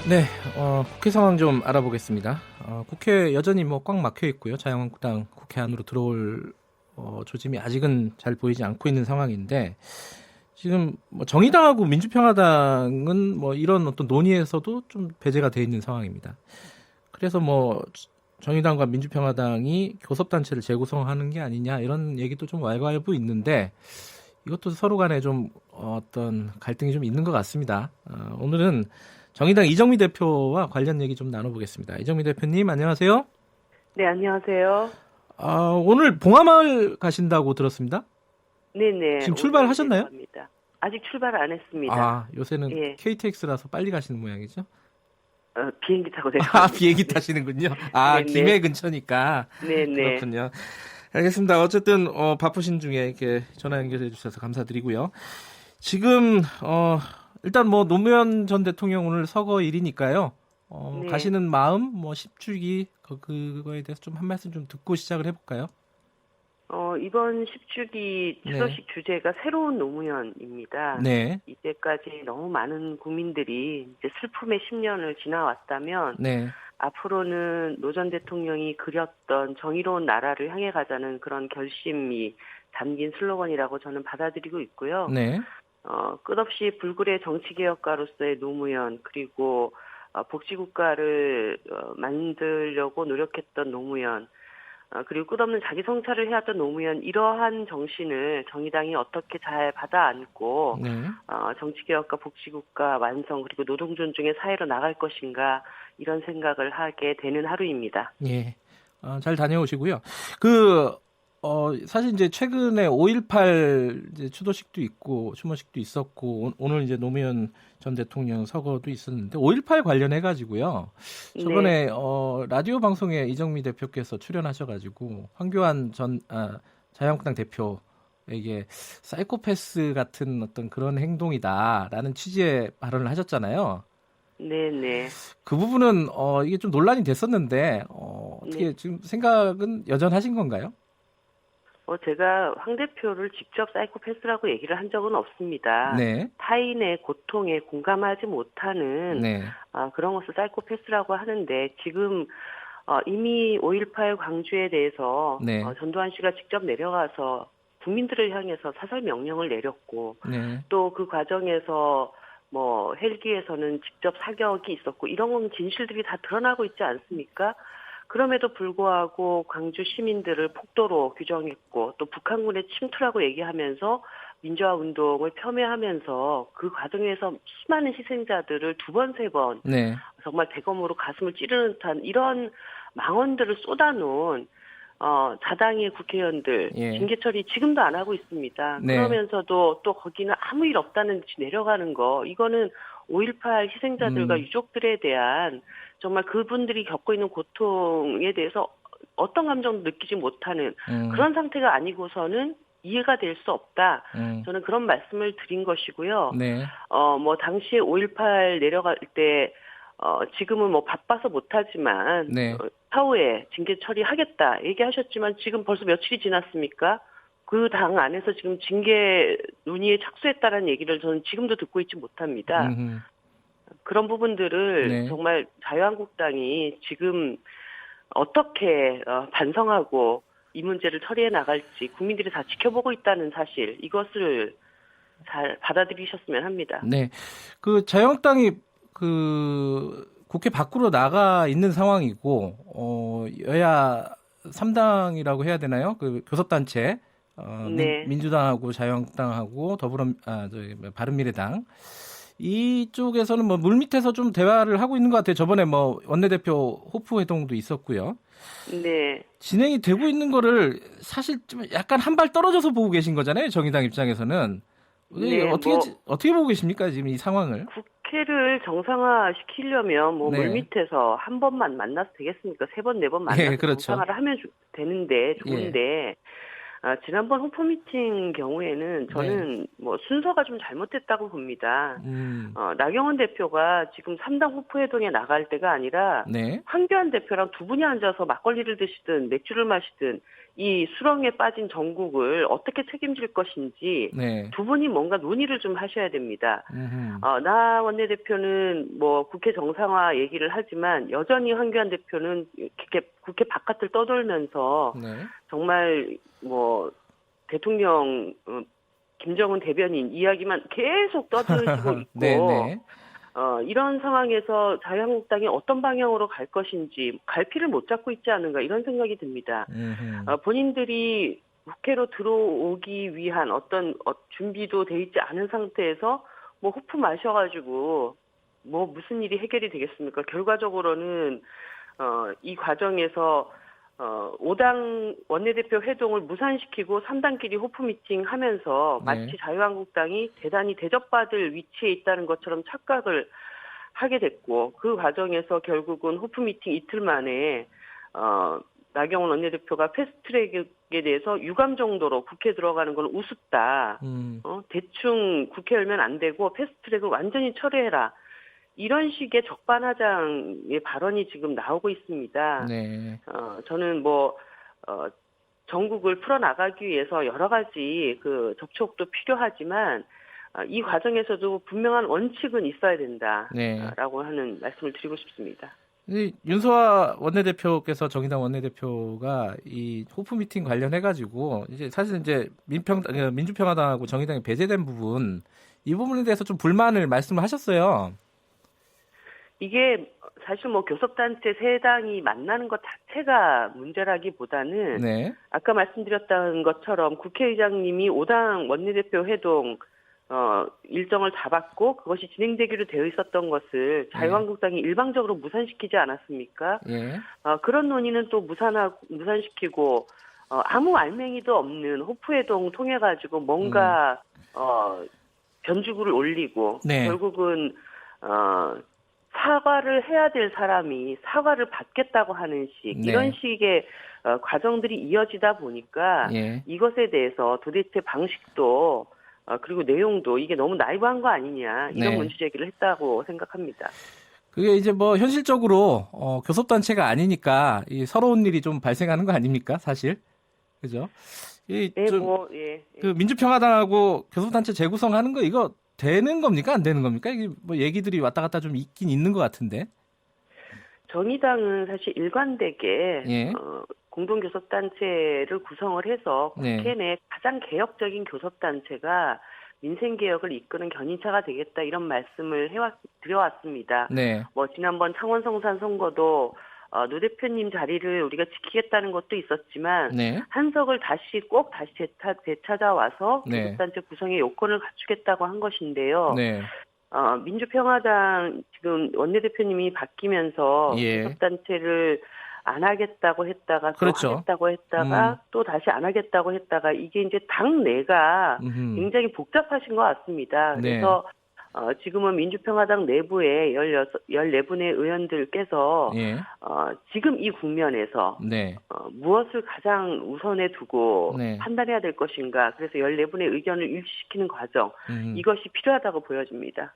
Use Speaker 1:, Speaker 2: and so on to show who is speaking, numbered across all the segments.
Speaker 1: 네, 국회 상황 좀 알아보겠습니다. 국회 여전히 뭐 꽉 막혀 있고요. 자유한국당 국회 안으로 들어올 조짐이 아직은 잘 보이지 않고 있는 상황인데 지금 뭐 정의당하고 민주평화당은 뭐 이런 어떤 논의에서도 좀 배제가 돼 있는 상황입니다. 그래서 뭐 정의당과 민주평화당이 교섭단체를 재구성하는 게 아니냐 이런 얘기도 좀 왈가왈부 있는데 이것도 서로 간에 좀 어떤 갈등이 좀 있는 것 같습니다. 오늘은 정의당 이정미 대표와 관련 얘기 좀 나눠보겠습니다. 이정미 대표님 안녕하세요.
Speaker 2: 네, 안녕하세요.
Speaker 1: 오늘 봉하마을 가신다고 들었습니다.
Speaker 2: 네네,
Speaker 1: 지금
Speaker 2: 오늘
Speaker 1: 출발하셨나요?
Speaker 2: 내려갑니다. 아직 출발 안 했습니다.
Speaker 1: 요새는
Speaker 2: 예,
Speaker 1: KTX라서 빨리 가시는 모양이죠?
Speaker 2: 비행기 타고 내려갑니다.
Speaker 1: 비행기 타시는군요. 김해
Speaker 2: 네네,
Speaker 1: 근처니까.
Speaker 2: 네네.
Speaker 1: 그렇군요. 알겠습니다. 어쨌든 바쁘신 중에 이렇게 전화 연결해 주셔서 감사드리고요. 지금 일단 뭐 노무현 전 대통령 오늘 서거일이니까요.
Speaker 2: 네.
Speaker 1: 가시는 마음, 뭐 10주기 그거에 대해서 좀 한 말씀 좀 듣고 시작을 해볼까요?
Speaker 2: 이번 10주기
Speaker 1: 네,
Speaker 2: 추도식 주제가 새로운 노무현입니다.
Speaker 1: 네,
Speaker 2: 이제까지 너무 많은 국민들이 이제 슬픔의 10년을 지나왔다면,
Speaker 1: 네,
Speaker 2: 앞으로는 노 전 대통령이 그렸던 정의로운 나라를 향해 가자는 그런 결심이 담긴 슬로건이라고 저는 받아들이고 있고요.
Speaker 1: 네,
Speaker 2: 끝없이 불굴의 정치개혁가로서의 노무현, 그리고 복지국가를 만들려고 노력했던 노무현, 그리고 끝없는 자기 성찰을 해왔던 노무현, 이러한 정신을 정의당이 어떻게 잘 받아 안고
Speaker 1: 네,
Speaker 2: 정치개혁과 복지국가 완성, 그리고 노동 존중의 사회로 나갈 것인가, 이런 생각을 하게 되는 하루입니다.
Speaker 1: 예. 잘 다녀오시고요. 사실 이제 최근에 5.18 이제 추도식도 있고 추모식도 있었고 오늘 이제 노무현 전 대통령 서거도 있었는데 5.18 관련해 가지고요.
Speaker 2: 네.
Speaker 1: 저번에 라디오 방송에 이정미 대표께서 출연하셔가지고 황교안 자유한국당 대표에게 사이코패스 같은 어떤 그런 행동이다라는 취지의 발언을 하셨잖아요.
Speaker 2: 네네.
Speaker 1: 그 부분은 이게 좀 논란이 됐었는데
Speaker 2: 네.
Speaker 1: 어떻게 지금 생각은 여전하신 건가요?
Speaker 2: 제가 황 대표를 직접 사이코패스라고 얘기를 한 적은 없습니다.
Speaker 1: 네,
Speaker 2: 타인의 고통에 공감하지 못하는
Speaker 1: 네,
Speaker 2: 그런 것을 사이코패스라고 하는데, 지금 이미 5.18 광주에 대해서
Speaker 1: 네,
Speaker 2: 전두환 씨가 직접 내려가서 국민들을 향해서 사살 명령을 내렸고,
Speaker 1: 네,
Speaker 2: 또 그 과정에서 뭐 헬기에서는 직접 사격이 있었고, 이런 건 진실들이 다 드러나고 있지 않습니까? 그럼에도 불구하고 광주 시민들을 폭도로 규정했고, 또 북한군의 침투라고 얘기하면서 민주화 운동을 폄훼하면서 그 과정에서 수많은 희생자들을 두 번, 세 번
Speaker 1: 네,
Speaker 2: 정말 대검으로 가슴을 찌르는 듯한 이런 망언들을 쏟아놓은 자당의 국회의원들
Speaker 1: 예,
Speaker 2: 징계 처리 지금도 안 하고 있습니다.
Speaker 1: 네,
Speaker 2: 그러면서도 또 거기는 아무 일 없다는 듯이 내려가는 거, 이거는 5.18 희생자들과
Speaker 1: 음,
Speaker 2: 유족들에 대한, 정말 그분들이 겪고 있는 고통에 대해서 어떤 감정도 느끼지 못하는
Speaker 1: 음,
Speaker 2: 그런 상태가 아니고서는 이해가 될 수 없다.
Speaker 1: 음,
Speaker 2: 저는 그런 말씀을 드린 것이고요.
Speaker 1: 네,
Speaker 2: 뭐 당시에 5.18 내려갈 때 지금은 뭐 바빠서 못하지만
Speaker 1: 네,
Speaker 2: 사후에 징계 처리하겠다 얘기하셨지만, 지금 벌써 며칠이 지났습니까? 그 당 안에서 지금 징계 논의에 착수했다라는 얘기를 저는 지금도 듣고 있지 못합니다.
Speaker 1: 음,
Speaker 2: 그런 부분들을
Speaker 1: 네,
Speaker 2: 정말 자유한국당이 지금 어떻게 반성하고 이 문제를 처리해 나갈지 국민들이 다 지켜보고 있다는 사실, 이것을 잘 받아들이셨으면 합니다.
Speaker 1: 네. 그 자유한국당이 그 국회 밖으로 나가 있는 상황이고 여야 3당이라고 해야 되나요? 그 교섭단체
Speaker 2: 네.
Speaker 1: 민주당하고 자유한국당하고 바른미래당 이쪽에서는 뭐 물밑에서 좀 대화를 하고 있는 것 같아요. 저번에 뭐 원내대표 호프 회동도 있었고요.
Speaker 2: 네.
Speaker 1: 진행이 되고 있는 거를 사실 좀 약간 한 발 떨어져서 보고 계신 거잖아요. 정의당 입장에서는. 이게
Speaker 2: 네.
Speaker 1: 어떻게 보고 계십니까? 지금 이 상황을?
Speaker 2: 국회를 정상화 시키려면 뭐
Speaker 1: 네.
Speaker 2: 물밑에서 한 번만 만나서 되겠습니까? 세 번, 네 번
Speaker 1: 예,
Speaker 2: 만나서
Speaker 1: 그렇죠.
Speaker 2: 정상화를 하면 되는데,
Speaker 1: 예.
Speaker 2: 좋은데, 지난번 호프 미팅 경우에는
Speaker 1: 네.
Speaker 2: 저는 뭐 순서가 좀 잘못됐다고 봅니다.
Speaker 1: 음.
Speaker 2: 나경원 대표가 지금 3당 호프회동에 나갈 때가 아니라
Speaker 1: 네.
Speaker 2: 황교안 대표랑 두 분이 앉아서 막걸리를 드시든 맥주를 마시든 이 수렁에 빠진 정국을 어떻게 책임질 것인지
Speaker 1: 네.
Speaker 2: 두 분이 뭔가 논의를 좀 하셔야 됩니다.
Speaker 1: 음흠.
Speaker 2: 나 원내대표는 뭐 국회 정상화 얘기를 하지만 여전히 황교안 대표는 이렇게 국회 바깥을 떠돌면서
Speaker 1: 네.
Speaker 2: 정말 뭐 대통령 김정은 대변인 이야기만 계속 떠들고 있고
Speaker 1: 네네.
Speaker 2: 이런 상황에서 자유한국당이 어떤 방향으로 갈 것인지 갈피를 못 잡고 있지 않은가 이런 생각이 듭니다. 본인들이 국회로 들어오기 위한 어떤 준비도 돼 있지 않은 상태에서 뭐 호프 마셔가지고 뭐 무슨 일이 해결이 되겠습니까? 결과적으로는 이 과정에서 5당 원내대표 회동을 무산시키고 3당끼리 호프 미팅 하면서 마치
Speaker 1: 네.
Speaker 2: 자유한국당이 대단히 대접받을 위치에 있다는 것처럼 착각을 하게 됐고 그 과정에서 결국은 호프 미팅 이틀 만에 나경원 원내대표가 패스트트랙에 대해서 유감 정도로 국회 들어가는 건 우습다. 대충 국회 열면 안 되고 패스트트랙을 완전히 철회해라. 이런 식의 적반하장의 발언이 지금 나오고 있습니다.
Speaker 1: 네.
Speaker 2: 저는 전국을 풀어나가기 위해서 여러 가지 그 접촉도 필요하지만 이 과정에서도 분명한 원칙은 있어야 된다라고 하는 말씀을 드리고 싶습니다.
Speaker 1: 윤소아 원내대표께서 정의당 원내대표가 이 호프 미팅 관련해가지고 이제 사실 이제 민주평화당하고 정의당이 배제된 부분 이 부분에 대해서 좀 불만을 말씀을 하셨어요.
Speaker 2: 이게 사실 뭐 교섭단체 세 당이 만나는 것 자체가 문제라기보다는
Speaker 1: 네.
Speaker 2: 아까 말씀드렸던 것처럼 국회의장님이 5당 원내대표 회동 일정을 잡았고 그것이 진행되기로 되어 있었던 것을 자유한국당이 일방적으로 무산시키지 않았습니까?
Speaker 1: 예.
Speaker 2: 그런 논의는 또 무산시키고 아무 알맹이도 없는 호프회동 통해 가지고 뭔가 변주구를 올리고
Speaker 1: 네.
Speaker 2: 결국은 사과를 해야 될 사람이 사과를 받겠다고 하는 식
Speaker 1: 네.
Speaker 2: 이런 식의 과정들이 이어지다 보니까
Speaker 1: 예.
Speaker 2: 이것에 대해서 도대체 방식도 그리고 내용도 이게 너무 나이브한 거 아니냐 이런
Speaker 1: 네.
Speaker 2: 문제 제기를 했다고 생각합니다.
Speaker 1: 그게 이제 뭐 현실적으로 교섭단체가 아니니까 이 서러운 일이 좀 발생하는 거 아닙니까, 사실? 그죠?
Speaker 2: 네,
Speaker 1: 그 민주평화당하고 교섭단체 재구성하는 거 이거 되는 겁니까, 안 되는 겁니까? 이게 뭐 얘기들이 왔다 갔다 좀 있긴 있는 것 같은데.
Speaker 2: 정의당은 사실 일관되게
Speaker 1: 예.
Speaker 2: 공동교섭단체를 구성을 해서 국회 내 가장 개혁적인 교섭단체가 민생개혁을 이끄는 견인차가 되겠다 이런 말씀을 드려왔습니다.
Speaker 1: 네.
Speaker 2: 뭐 지난번 창원성산 선거도 노 대표님 자리를 우리가 지키겠다는 것도 있었지만
Speaker 1: 네.
Speaker 2: 한석을 꼭 다시 되찾아와서
Speaker 1: 네.
Speaker 2: 교섭단체 구성의 요건을 갖추겠다고 한 것인데요.
Speaker 1: 네.
Speaker 2: 민주평화당 지금 원내대표님이 바뀌면서
Speaker 1: 예.
Speaker 2: 교섭단체를 안 하겠다고 했다가 또
Speaker 1: 그렇죠.
Speaker 2: 하겠다고 했다가 또 다시 안 하겠다고 했다가 이게 이제 당 내가 굉장히 복잡하신 것 같습니다.
Speaker 1: 네.
Speaker 2: 그래서 지금은 민주평화당 내부에 14분의 의원들께서
Speaker 1: 예.
Speaker 2: 지금 이 국면에서
Speaker 1: 네.
Speaker 2: 무엇을 가장 우선에 두고
Speaker 1: 네.
Speaker 2: 판단해야 될 것인가. 그래서 14분의 의견을 일치시키는 과정 이것이 필요하다고 보여집니다.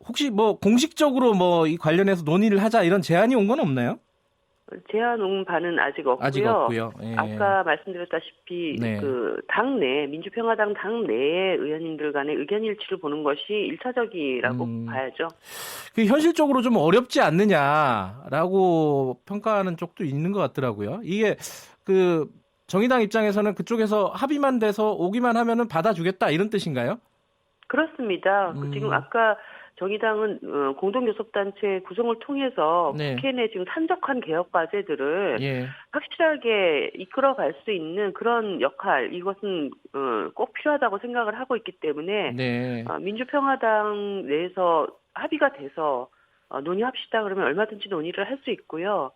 Speaker 1: 혹시 뭐 공식적으로 뭐 이 관련해서 논의를 하자 이런 제안이 온 건 없나요?
Speaker 2: 제안 온 바는 아직 없고요.
Speaker 1: 예.
Speaker 2: 아까 말씀드렸다시피
Speaker 1: 네.
Speaker 2: 그 당내 민주평화당 당내의 의원님들 간의 의견 일치를 보는 것이 1차적이라고 봐야죠.
Speaker 1: 그 현실적으로 좀 어렵지 않느냐라고 평가하는 쪽도 있는 것 같더라고요. 이게 그 정의당 입장에서는 그쪽에서 합의만 돼서 오기만 하면은 받아주겠다 이런 뜻인가요?
Speaker 2: 그렇습니다. 지금 아까 정의당은 공동교섭단체 구성을 통해서 국회 내 지금 산적한 개혁 과제들을 확실하게 이끌어갈 수 있는 그런 역할 이것은 꼭 필요하다고 생각을 하고 있기 때문에 민주평화당 내에서 합의가 돼서 논의합시다 그러면 얼마든지 논의를 할 수 있고요.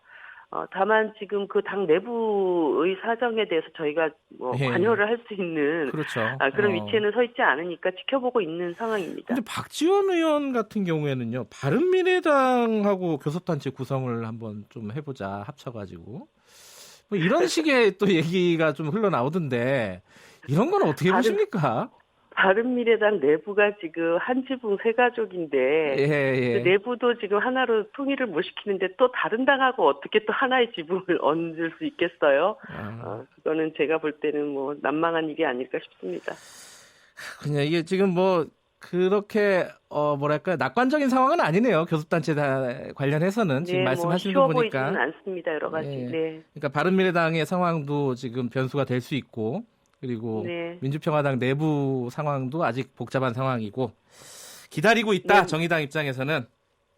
Speaker 2: 다만 지금 그 당 내부의 사정에 대해서 저희가 관여를 할 수 있는
Speaker 1: 그렇죠.
Speaker 2: 그런 위치에는 서 있지 않으니까 지켜보고 있는 상황입니다.
Speaker 1: 근데 박지원 의원 같은 경우에는요, 바른미래당하고 교섭단체 구성을 한번 좀 해보자 합쳐가지고 뭐 이런 식의 또 얘기가 좀 흘러나오던데 이런 건 어떻게 보십니까?
Speaker 2: 바른미래당 내부가 지금 한 지붕 세 가족인데
Speaker 1: 예.
Speaker 2: 그 내부도 지금 하나로 통일을 못 시키는데 또 다른 당하고 어떻게 또 하나의 지붕을 얹을 수 있겠어요? 그거는 제가 볼 때는 뭐 난망한 일이 아닐까 싶습니다.
Speaker 1: 그냥 이게 지금 뭐 그렇게 뭐랄까 낙관적인 상황은 아니네요. 교섭단체 관련해서는 지금
Speaker 2: 네,
Speaker 1: 말씀하시는
Speaker 2: 쉬워
Speaker 1: 거 보니까.
Speaker 2: 보이지는 않습니다. 여러 가지.
Speaker 1: 예.
Speaker 2: 네.
Speaker 1: 그러니까 바른미래당의 상황도 지금 변수가 될 수 있고, 그리고
Speaker 2: 네.
Speaker 1: 민주평화당 내부 상황도 아직 복잡한 상황이고 기다리고 있다.
Speaker 2: 네.
Speaker 1: 정의당 입장에서는.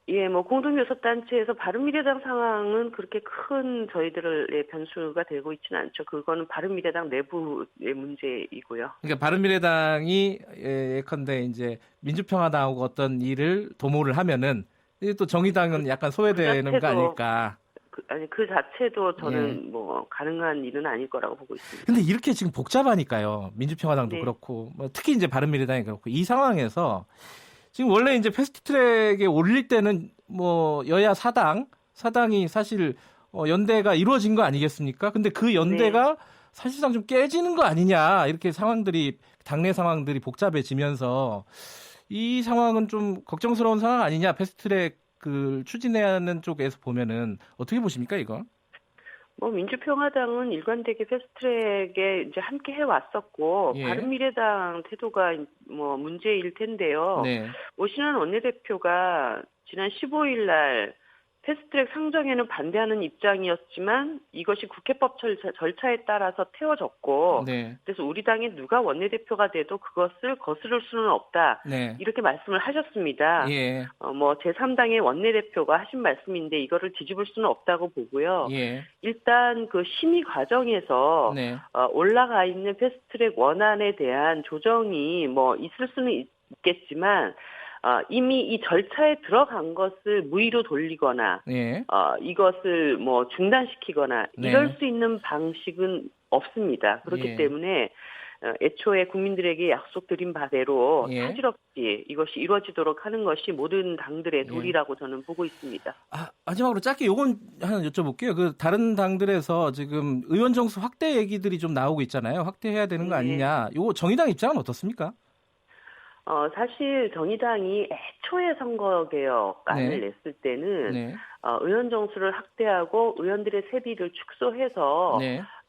Speaker 2: 예, 뭐 공동교섭단체에서 바른미래당 상황은 그렇게 큰 저희들의 변수가 되고 있지는 않죠. 그거는 바른미래당 내부의 문제이고요.
Speaker 1: 그러니까 바른미래당이 예컨대 이제 민주평화당하고 어떤 일을 도모를 하면은 이게 또 정의당은 약간 소외되는 거 아닐까.
Speaker 2: 그 자체도 저는 뭐 가능한 일은 아닐 거라고 보고 있습니다.
Speaker 1: 근데 이렇게 지금 복잡하니까요. 민주평화당도
Speaker 2: 네.
Speaker 1: 그렇고, 뭐 특히 이제 바른미래당이 그렇고, 이 상황에서 지금 원래 이제 패스트트랙에 올릴 때는 뭐 여야 사당이 사실 연대가 이루어진 거 아니겠습니까? 근데 그 연대가 사실상 좀 깨지는 거 아니냐, 이렇게 당내 상황들이 복잡해지면서 이 상황은 좀 걱정스러운 상황 아니냐, 패스트트랙 그 추진하는 쪽에서 보면은 어떻게 보십니까, 이거?
Speaker 2: 뭐 민주평화당은 일관되게 패스트트랙에 이제 함께 해왔었고
Speaker 1: 예.
Speaker 2: 바른미래당 태도가 뭐 문제일 텐데요.
Speaker 1: 네.
Speaker 2: 오신환 원내대표가 지난 15일 날 패스트트랙 상정에는 반대하는 입장이었지만 이것이 국회법 절차에 따라서 태워졌고
Speaker 1: 네.
Speaker 2: 그래서 우리 당에 누가 원내대표가 돼도 그것을 거스를 수는 없다.
Speaker 1: 네.
Speaker 2: 이렇게 말씀을 하셨습니다.
Speaker 1: 예.
Speaker 2: 뭐 제3당의 원내대표가 하신 말씀인데 이거를 뒤집을 수는 없다고 보고요.
Speaker 1: 예.
Speaker 2: 일단 그 심의 과정에서
Speaker 1: 네.
Speaker 2: 올라가 있는 패스트트랙 원안에 대한 조정이 뭐 있을 수는 있겠지만 이미 이 절차에 들어간 것을 무의로 돌리거나
Speaker 1: 예.
Speaker 2: 이것을 뭐 중단시키거나
Speaker 1: 네.
Speaker 2: 이럴 수 있는 방식은 없습니다. 그렇기
Speaker 1: 예.
Speaker 2: 때문에 애초에 국민들에게 약속드린 바대로
Speaker 1: 예.
Speaker 2: 차질 없이 이것이 이루어지도록 하는 것이 모든 당들의 도리라고 저는 보고 있습니다.
Speaker 1: 마지막으로 짧게 요건 하나 여쭤볼게요. 그 다른 당들에서 지금 의원 정수 확대 얘기들이 좀 나오고 있잖아요. 확대해야 되는 거 아니냐. 요거 정의당 입장은 어떻습니까?
Speaker 2: 사실 정의당이 애초에 선거개혁안을 냈을 때는 의원 정수를 확대하고 의원들의 세비를 축소해서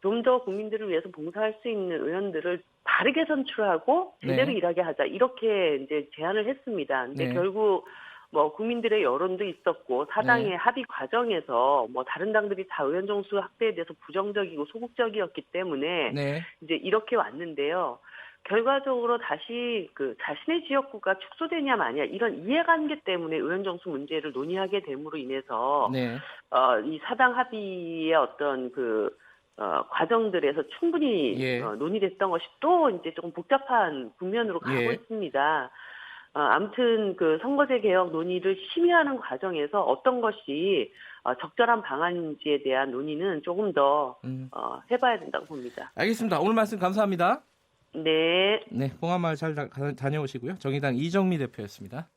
Speaker 2: 좀 더 국민들을 위해서 봉사할 수 있는 의원들을 바르게 선출하고 제대로 일하게 하자 이렇게 이제 제안을 했습니다. 근데 결국 뭐 국민들의 여론도 있었고 사당의 합의 과정에서 뭐 다른 당들이 다 의원 정수 확대에 대해서 부정적이고 소극적이었기 때문에 이제 이렇게 왔는데요. 결과적으로 다시 그 자신의 지역구가 축소되냐 마냐 이런 이해관계 때문에 의원 정수 문제를 논의하게 됨으로 인해서 이 사당 합의의 어떤 그 과정들에서 충분히 논의됐던 것이 또 이제 조금 복잡한 국면으로 가고 있습니다. 아무튼 그 선거제 개혁 논의를 심의하는 과정에서 어떤 것이 적절한 방안인지에 대한 논의는 조금 더 해봐야 된다고 봅니다.
Speaker 1: 알겠습니다. 오늘 말씀 감사합니다.
Speaker 2: 네.
Speaker 1: 네, 봉화마을 잘 다녀오시고요. 정의당 이정미 대표였습니다.